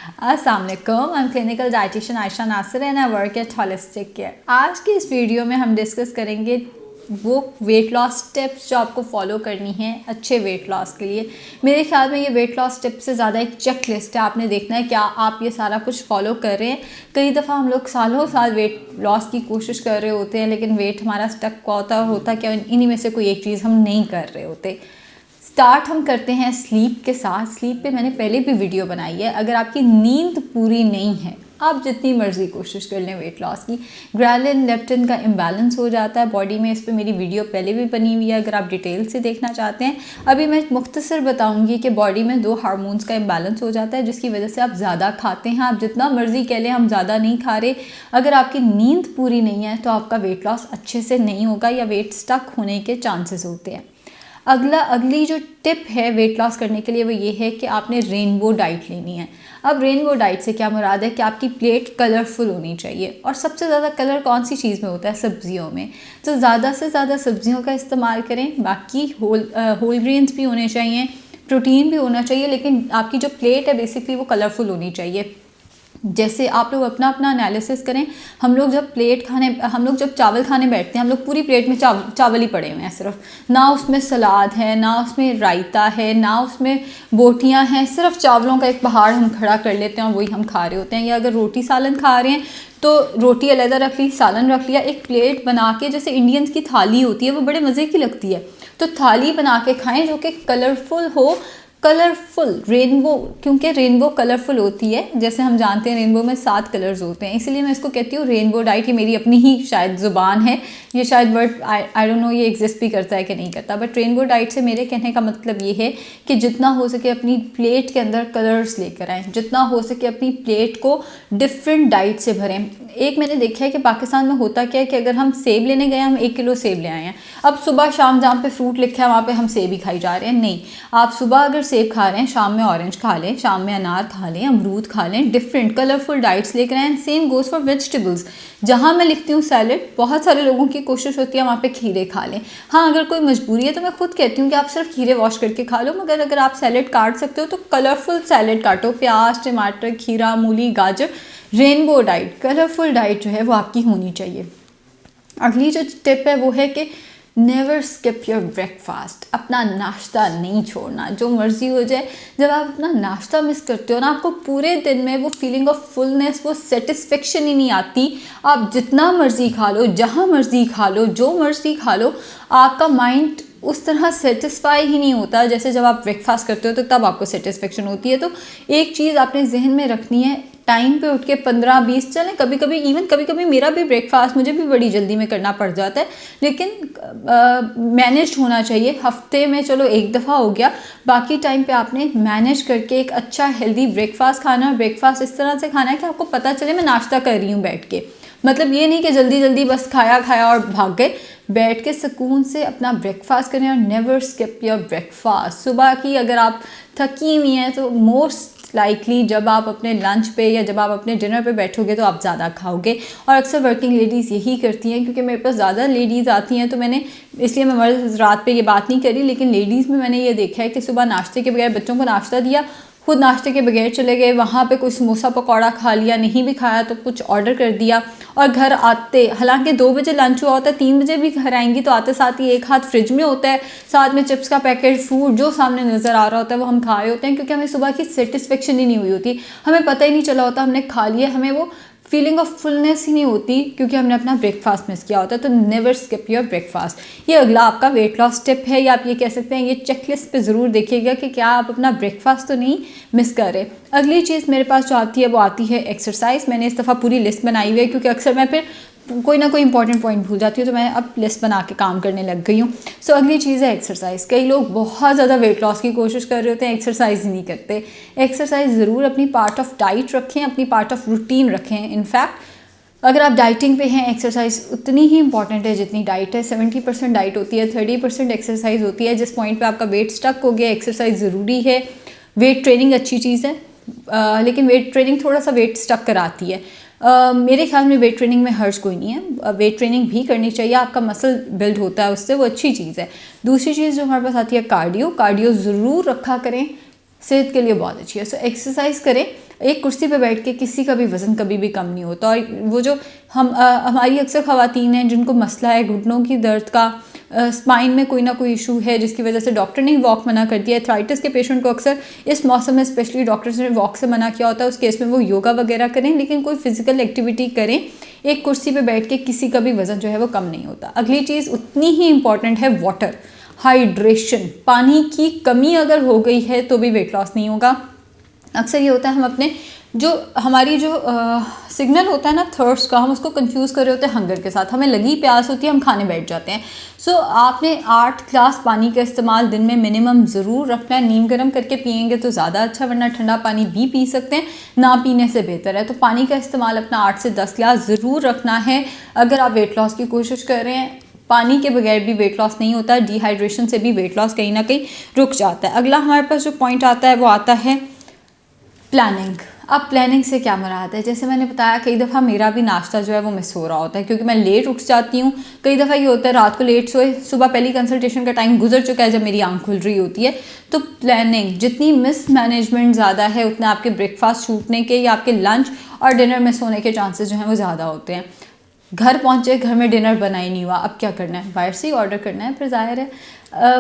अस्सलाम वालेकुम, I am clinical dietitian Ayesha Nasir and I work at holistic care. आज की इस वीडियो में हम डिस्कस करेंगे वो वेट लॉस टिप्स जो आपको फॉलो करनी है अच्छे वेट लॉस के लिए। मेरे ख्याल में ये वेट लॉस टिप्स से ज़्यादा एक चेक लिस्ट है, आपने देखना है क्या आप ये सारा कुछ फॉलो कर रहे हैं। कई दफ़ा हम लोग सालों साल वेट लॉस की कोशिश कर रहे होते हैं लेकिन वेट हमारा स्टक होता क्या इन्हीं में से कोई एक चीज़ हम नहीं कर रहे होते। स्टार्ट हम करते हैं स्लीप के साथ। स्लीप पे मैंने पहले भी वीडियो बनाई है। अगर आपकी नींद पूरी नहीं है, आप जितनी मर्ज़ी कोशिश कर लें वेट लॉस की, ग्रेलिन लेप्टिन का इम्बैलेंस हो जाता है बॉडी में। इस पर मेरी वीडियो पहले भी बनी हुई है, अगर आप डिटेल से देखना चाहते हैं। अभी मैं मुख्तसर बताऊंगी कि बॉडी में 2 हार्मोन्स का इम्बैलेंस हो जाता है जिसकी वजह से आप ज़्यादा खाते हैं। आप जितना मर्ज़ी कह लें हम ज़्यादा नहीं खा रहे, अगर आपकी नींद पूरी नहीं है तो आपका वेट लॉस अच्छे से नहीं होगा या वेट स्टक होने के चांसेस होते हैं। अगली जो टिप है वेट लॉस करने के लिए वो ये है कि आपने रेनबो डाइट लेनी है। अब रेनबो डाइट से क्या मुराद है कि आपकी प्लेट कलरफुल होनी चाहिए। और सबसे ज़्यादा कलर कौन सी चीज़ में होता है? सब्जियों में। तो ज़्यादा से ज़्यादा सब्जियों का इस्तेमाल करें। बाकी होल ग्रेन्स भी होने चाहिए, प्रोटीन भी होना चाहिए, लेकिन आपकी जो प्लेट है बेसिकली वो कलरफुल होनी चाहिए। जैसे आप लोग अपना अपना एनालिसिस करें। हम लोग जब चावल खाने बैठते हैं, हम लोग पूरी प्लेट में चावल ही पड़े हुए हैं सिर्फ, ना उसमें सलाद है, ना उसमें रायता है, ना उसमें बोटियां हैं, सिर्फ चावलों का एक पहाड़ हम खड़ा कर लेते हैं और वही हम खा रहे होते हैं। या अगर रोटी सालन खा रहे हैं तो रोटी अलग रख ली, सालन रख लिया, एक प्लेट बना के, जैसे इंडियंस की थाली होती है वो बड़े मज़े की लगती है, तो थाली बना के खाएं जो कि कलरफुल हो। कलरफुल रेनबो, क्योंकि रेनबो कलरफुल होती है, जैसे हम जानते हैं रेनबो में 7 कलर्स होते हैं, इसीलिए मैं इसको कहती हूँ रेनबो डाइट। ये मेरी अपनी ही शायद ज़ुबान है, ये शायद वर्ड आई डोंट नो ये एग्जिस्ट भी करता है कि नहीं करता, बट रेनबो डाइट से मेरे कहने का मतलब ये है कि जितना हो सके अपनी प्लेट के अंदर कलर्स लेकर आएँ, जितना हो सके अपनी प्लेट को डिफरेंट डाइट से भरें। एक मैंने देखा है कि पाकिस्तान में होता क्या है कि अगर हम सेब लेने गए, हम 1 किलो सेब ले आए हैं, अब सुबह शाम जहाँ पे फ्रूट लिखा है वहाँ पे हम सेब ही खाई जा रहे हैं। नहीं, आप सुबह अगर सेब खा रहे हैं, शाम में ऑरेंज खा लें, शाम में अनार खा लें, अमरूद खा लें, डिफरेंट कलरफुल डाइट्स लेकर आएँ। Same goes for vegetables. जहाँ मैं लिखती हूँ सैलेड, बहुत सारे लोगों की कोशिश होती है वहाँ पे खीरे खा लें। हाँ, अगर कोई मजबूरी है तो मैं खुद कहती हूँ कि आप सिर्फ खीरे वॉश करके खा लो, मगर अगर आप सैलेड काट सकते हो तो कलरफुल सैलेड काटो, प्याज, टमाटर, खीरा, मूली, गाजर। रेनबो डाइट, कलरफुल डाइट जो है वो आपकी होनी चाहिए। अगली जो टिप है वो है कि नेवर स्किप योर ब्रेकफास्ट। अपना नाश्ता नहीं छोड़ना, जो मर्ज़ी हो जाए। जब आप अपना नाश्ता मिस करते हो ना, आपको पूरे दिन में वो फीलिंग ऑफ फुलनेस, वो सेटिस्फेक्शन ही नहीं आती। आप जितना मर्ज़ी खा लो, जहाँ मर्ज़ी खा लो, जो मर्ज़ी खा लो, आपका माइंड उस तरह सेटिस्फाई ही नहीं होता जैसे जब आप ब्रेकफास्ट करते हो तो तब आपको सेटिस्फेक्शन होती है। तो एक चीज़ आपने जहन में रखनी है, टाइम पे उठ के 15-20 चलें। कभी कभी मेरा भी ब्रेकफास्ट मुझे भी बड़ी जल्दी में करना पड़ जाता है, लेकिन मैनेज होना चाहिए। हफ्ते में चलो एक दफ़ा हो गया, बाकी टाइम पे आपने मैनेज करके एक अच्छा हेल्दी ब्रेकफास्ट खाना है। ब्रेकफास्ट इस तरह से खाना है कि आपको पता चले मैं नाश्ता कर रही हूँ बैठ के। मतलब ये नहीं कि जल्दी जल्दी बस खाया और भाग गए। बैठ के सुकून से अपना ब्रेकफास्ट करें और नेवर स्किप योर ब्रेकफास्ट। सुबह की अगर आप थकी हुई हैं तो मोस्ट लाइकली जब आप अपने लंच पे या जब आप अपने डिनर पे बैठोगे तो आप ज़्यादा खाओगे। और अक्सर वर्किंग लेडीज़ यही करती हैं, क्योंकि मेरे पास ज़्यादा लेडीज़ आती हैं तो मैंने, इसलिए मैं मर्द रात पे ये बात नहीं करी, लेकिन लेडीज़ में मैंने ये देखा है कि सुबह नाश्ते के बगैर बच्चों को नाश्ता दिया, खुद नाश्ते के बगैर चले गए, वहाँ पे कोई समोसा पकौड़ा खा लिया, नहीं भी खाया तो कुछ ऑर्डर कर दिया, और घर आते, हालांकि 2 बजे लंच हुआ होता है, 3 बजे भी घर आएंगी तो आते साथ ही एक हाथ फ्रिज में होता है, साथ में चिप्स का पैकेट, फूड जो सामने नज़र आ रहा होता है वो हम खा रहे होते हैं, क्योंकि हमें सुबह की सेटिस्फेक्शन ही नहीं हुई होती, हमें पता ही नहीं चला होता हमने खा लिया, हमें वो फीलिंग ऑफ फुलनेस ही नहीं होती क्योंकि हमने अपना ब्रेकफास्ट मिस किया होता है। तो नेवर स्किप योर ब्रेकफास्ट। ये अगला आपका वेट लॉस टिप है, या आप ये कह सकते हैं ये चेकलिस्ट पे ज़रूर देखिएगा कि क्या आप अपना ब्रेकफास्ट तो नहीं मिस कर रहे। अगली चीज़ मेरे पास जो आती है वो आती है एक्सरसाइज। मैंने इस दफ़ा पूरी लिस्ट बनाई हुई है क्योंकि अक्सर मैं फिर कोई ना कोई इंपॉर्टेंट पॉइंट भूल जाती हूँ, तो मैं अब लिस्ट बना के काम करने लग गई हूँ। सो अगली चीज़ है एक्सरसाइज। कई लोग बहुत ज़्यादा वेट लॉस की कोशिश कर रहे होते हैं, एक्सरसाइज ही नहीं करते। एक्सरसाइज ज़रूर अपनी पार्ट ऑफ डाइट रखें, अपनी पार्ट ऑफ रूटीन रखें। इनफैक्ट अगर आप डाइटिंग पे हैं, एक्सरसाइज उतनी ही इंपॉर्टेंट है जितनी डाइट है। 70% डाइट होती है, 30% एक्सरसाइज होती है। जिस पॉइंट पे आपका वेट स्टक हो गया, एक्सरसाइज ज़रूरी है। वेट ट्रेनिंग अच्छी चीज़ है, लेकिन वेट ट्रेनिंग थोड़ा सा वेट स्टक कराती है। मेरे ख्याल में वेट ट्रेनिंग में हर्ज कोई नहीं है, वेट ट्रेनिंग भी करनी चाहिए, आपका मसल बिल्ड होता है उससे, वो अच्छी चीज़ है। दूसरी चीज़ जो हमारे पास आती है कार्डियो ज़रूर रखा करें, सेहत के लिए बहुत अच्छी है। सो एक्सरसाइज करें, एक कुर्सी पे बैठ के किसी का भी वज़न कभी भी कम नहीं होता। और वो जो हमारी अक्सर ख़वातीन हैं जिनको मसला है घुटनों की दर्द का, स्पाइन में कोई ना कोई इशू है जिसकी वजह से डॉक्टर ने वॉक मना कर दिया है। आर्थराइटिस के पेशेंट को अक्सर इस मौसम में स्पेशली डॉक्टर्स ने वॉक से मना किया होता है, उस केस में वो योगा वगैरह करें, लेकिन कोई फिजिकल एक्टिविटी करें। एक कुर्सी पे बैठ के किसी का भी वज़न जो है वो कम नहीं होता। अगली चीज़ उतनी ही इंपॉर्टेंट है वाटर, हाइड्रेशन। पानी की कमी अगर हो गई है तो भी वेट लॉस नहीं होगा। अक्सर ये होता है हम अपने हमारी सिग्नल होता है ना थर्स्ट का, हम उसको कंफ्यूज कर रहे होते हैं हंगर के साथ। हमें लगी प्यास होती है, हम खाने बैठ जाते हैं। सो आपने 8 ग्लास पानी का इस्तेमाल दिन में मिनिमम ज़रूर रखना है। नीम गर्म करके पियेंगे तो ज़्यादा अच्छा, वरना ठंडा पानी भी पी सकते हैं, ना पीने से बेहतर है। तो पानी का इस्तेमाल अपना 8 से 10 ग्लास ज़रूर रखना है अगर आप वेट लॉस की कोशिश कर रहे हैं। पानी के बगैर भी वेट लॉस नहीं होता, डिहाइड्रेशन से भी वेट लॉस कहीं ना कहीं रुक जाता है। अगला हमारे पास जो पॉइंट आता है वो आता है प्लानिंग। अब प्लानिंग से क्या मुराद है? जैसे मैंने बताया कई दफ़ा मेरा भी नाश्ता जो है वो मिस हो रहा होता है क्योंकि मैं लेट उठ जाती हूँ। कई दफ़ा ये होता है रात को लेट सोए, सुबह पहली कंसल्टेशन का टाइम गुजर चुका है जब मेरी आंख खुल रही होती है। तो प्लानिंग, जितनी मिस मैनेजमेंट ज़्यादा है उतना आपके ब्रेकफास्ट छूटने के या आपके लंच और डिनर मिस होने के चांसेस जो हैं वो ज़्यादा होते हैं। घर पहुँचे, घर में डिनर बना ही नहीं हुआ, अब क्या करना है? बाहर से ही ऑर्डर करना है, फिर ज़ाहिर है।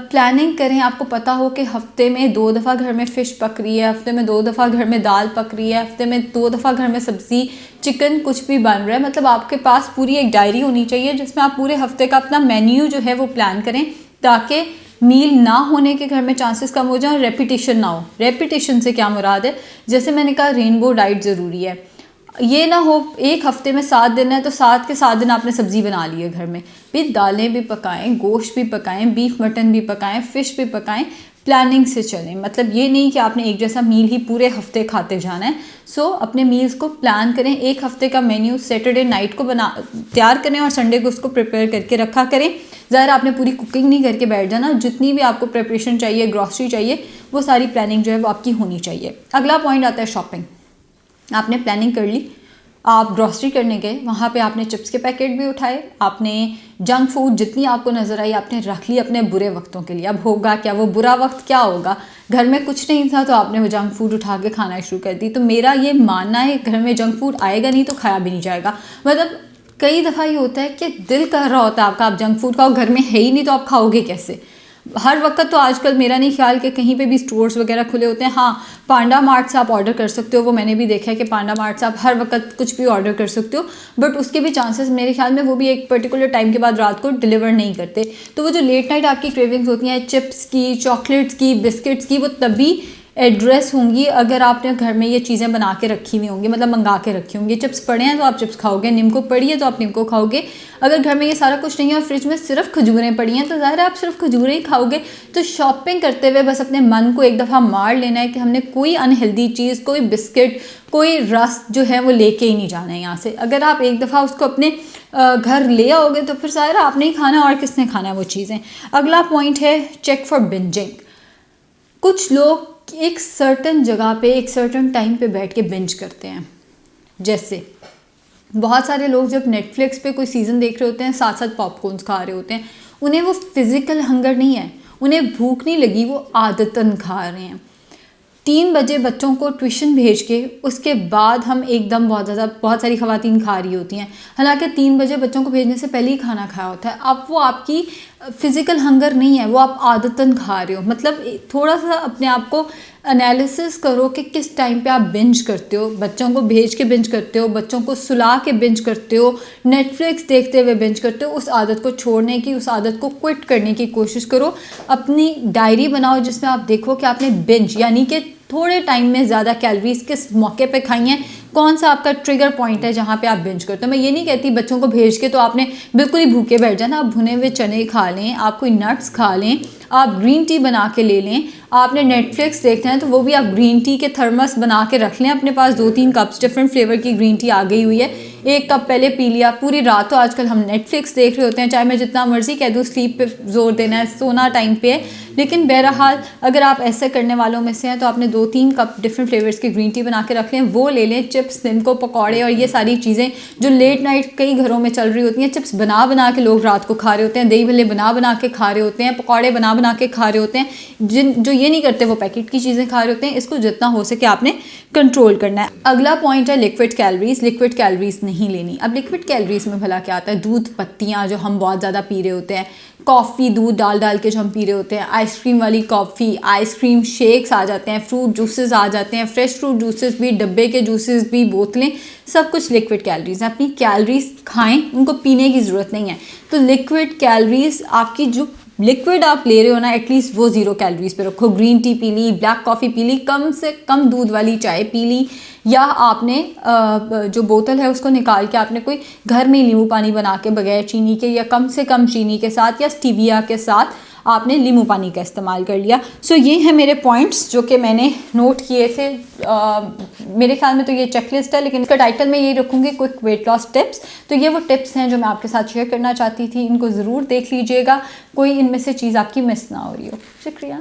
प्लानिंग करें, आपको पता हो कि हफ्ते में 2 दफ़ा घर में फ़िश पक रही है, हफ्ते में 2 दफ़ा घर में दाल पक रही है, हफ्ते में 2 दफ़ा घर में सब्ज़ी, चिकन, कुछ भी बन रहा है। मतलब आपके पास पूरी एक डायरी होनी चाहिए जिसमें आप पूरे हफ्ते का अपना मेन्यू जो है वो प्लान करें, ताकि मील ना होने के घर में चांसेस कम हो जाए, रेपिटेशन ना हो। रेपिटेशन से क्या मुराद है? जैसे मैंने कहा रेनबो डाइट ज़रूरी है। ये ना हो एक हफ्ते में 7 दिन है तो 7 के 7 दिन आपने सब्ज़ी बना ली है घर में, फिर दालें भी पकाएं, गोश्त भी पकाएं, बीफ मटन भी पकाएं, फ़िश भी पकाएं। प्लानिंग से चलें, मतलब ये नहीं कि आपने एक जैसा मील ही पूरे हफ्ते खाते जाना है। सो अपने मील्स को प्लान करें, एक हफ्ते का मेन्यू सैटरडे नाइट को तैयार करें और संडे को उसको प्रिपेयर करके रखा करें। ज़ाहिर आपने पूरी कुकिंग नहीं करके बैठ जाना, जितनी भी आपको प्रिपरेशन चाहिए, ग्रॉसरी चाहिए, वो सारी प्लानिंग जो है वो आपकी होनी चाहिए। अगला पॉइंट आता है शॉपिंग। आपने प्लानिंग कर ली, आप ग्रॉसरी करने गए, वहाँ पे आपने चिप्स के पैकेट भी उठाए, आपने जंक फूड जितनी आपको नज़र आई आपने रख ली अपने बुरे वक्तों के लिए। अब होगा क्या, वो बुरा वक्त क्या होगा? घर में कुछ नहीं था तो आपने वो जंक फूड उठा के खाना शुरू कर दी। तो मेरा ये मानना है घर में जंक फूड आएगा नहीं तो खाया भी नहीं जाएगा। मतलब कई दफ़ा ये होता है कि दिल कर रहा होता है आपका, आप जंक फूड खाओ, घर में है ही नहीं तो आप खाओगे कैसे? हर वक्त तो आजकल मेरा नहीं ख्याल कि कहीं पे भी स्टोर्स वगैरह खुले होते हैं। हाँ, पांडा मार्ट से आप ऑर्डर कर सकते हो, वो मैंने भी देखा है कि पांडा मार्ट से आप हर वक्त कुछ भी ऑर्डर कर सकते हो, बट उसके भी चांसेस मेरे ख्याल में वो भी एक पर्टिकुलर टाइम के बाद रात को डिलीवर नहीं करते। तो वो जो लेट नाइट आपकी क्रेविंग्स होती हैं चिप्स की, चॉकलेट्स की, बिस्किट्स की, वो तभी एड्रेस होंगी अगर आपने घर में ये चीज़ें बना के रखी हुई होंगी, मतलब मंगा के रखी होंगी। चिप्स पड़े हैं तो आप चिप्स खाओगे, निम्को पड़ी है तो आप निम्को खाओगे। अगर घर में ये सारा कुछ नहीं है और फ्रिज में सिर्फ खजूरें पड़ी हैं तो ज़ाहिर है आप सिर्फ खजूरें ही खाओगे। तो शॉपिंग करते हुए बस अपने मन को एक दफ़ा मार लेना है कि हमने कोई अनहेल्दी चीज़, कोई बिस्किट, कोई रस जो है वो लेके ही नहीं जाना है यहाँ से। अगर आप एक दफ़ा उसको अपने घर ले आओगे तो फिर ज़ाहिर है आपने ही खाना, और किसने खाना है वो चीज़ें। अगला पॉइंट है चेक फॉर बिंजिंग। कुछ लोग एक सर्टन जगह पे एक सर्टन टाइम पे बैठ के बिंज करते हैं। जैसे बहुत सारे लोग जब नेटफ्लिक्स पे कोई सीज़न देख रहे होते हैं साथ साथ पॉपकॉर्न्स खा रहे होते हैं। उन्हें वो फिज़िकल हंगर नहीं है, उन्हें भूख नहीं लगी, वो आदतन खा रहे हैं। 3 बजे बच्चों को ट्यूशन भेज के उसके बाद हम एकदम बहुत सारी ख़वातीन खा रही होती हैं, हालांकि 3 बजे बच्चों को भेजने से पहले ही खाना खाया होता है। अब वो आपकी फ़िज़िकल हंगर नहीं है, वो आप आदतन खा रहे हो। मतलब थोड़ा सा अपने आप को एनालिसिस करो कि किस टाइम पे आप बिंज करते हो। बच्चों को भेज के बिंज करते हो, बच्चों को सुला के बिंज करते हो, नेटफ्लिक्स देखते हुए बिंज करते हो। उस आदत को छोड़ने की, उस आदत को क्विट करने की कोशिश करो। अपनी डायरी बनाओ जिसमें आप देखो कि आपने बिंज यानी कि थोड़े टाइम में ज़्यादा कैलोरीज किस मौके पे खाई हैं, कौन सा आपका ट्रिगर पॉइंट है जहाँ पे आप बिंज करते हो। मैं ये नहीं कहती बच्चों को भेज के तो आपने बिल्कुल ही भूखे बैठ जाना। आप भुने हुए चने खा लें, आप कोई नट्स खा लें, आप ग्रीन टी बना के ले लें। आपने नेटफ्लिक्स देखना है तो वो भी आप ग्रीन टी के थर्मस बना के रख लें अपने पास। 2-3 कप्स डिफरेंट फ्लेवर की ग्रीन टी आ गई हुई है, 1 कप पहले पी लिया। पूरी रात तो आजकल हम नेटफ्लिक्स देख रहे होते हैं, चाहे मैं जितना मर्जी कह दूँ स्लीप पे जोर देना है, सोना टाइम पे है। लेकिन बहरहाल अगर आप ऐसे करने वालों में से हैं तो आपने 2-3 कप डिफरेंट फ्लेवर्स की ग्रीन टी बना के रख लें, वो ले लें। चिप्स चिप्स, दिन को पकौड़े और ये सारी चीज़ें जो लेट नाइट कई घरों में चल रही होती हैं, चिप्स बना बना के लोग रात को खा रहे होते हैं, दही भल्ले बना बना के खा रहे होते हैं, पकौड़े बना बना के खा रहे होते हैं, जो ये नहीं करते वो पैकेट की चीज़ें खा रहे होते हैं। इसको जितना हो सके आपने कंट्रोल करना है। अगला पॉइंट है लिक्विड कैलोरीज। लिक्विड कैलोरीज नहीं लेनी। अब लिक्विड कैलोरीज में भला क्या आता है? दूध, पत्तियाँ जो हम बहुत ज़्यादा पी रहे होते हैं, कॉफ़ी दूध डाल डाल के जो हम पी रहे होते हैं, आइसक्रीम वाली कॉफ़ी, आइसक्रीम शेक्स आ जाते हैं, फ्रूट जूसेस आ जाते हैं, फ्रेश फ्रूट जूसेस भी, डब्बे के जूसेस भी, बोतलें, सब कुछ लिक्विड कैलोरीज हैं। अपनी कैलोरीज खाएं, उनको पीने की ज़रूरत नहीं है। तो लिक्विड कैलोरीज आपकी जो लिक्विड आप ले रहे हो ना, एटलीस्ट वो 0 कैलोरीज पे रखो। ग्रीन टी पी ली, ब्लैक कॉफ़ी पी ली, कम से कम दूध वाली चाय पी ली, या आपने जो बोतल है उसको निकाल के आपने कोई घर में नींबू पानी बना के बगैर चीनी के या कम से कम चीनी के साथ या स्टीविया के साथ आपने नींबू पानी का इस्तेमाल कर लिया। सो ये हैं मेरे पॉइंट्स जो कि मैंने नोट किए थे। मेरे ख्याल में तो ये चेकलिस्ट है, लेकिन इसका टाइटल मैं यही रखूँगी, क्विक वेट लॉस टिप्स। तो ये वो टिप्स हैं जो मैं आपके साथ शेयर करना चाहती थी। इनको ज़रूर देख लीजिएगा, कोई इनमें से चीज़ आपकी मिस ना हो रही हो। शुक्रिया।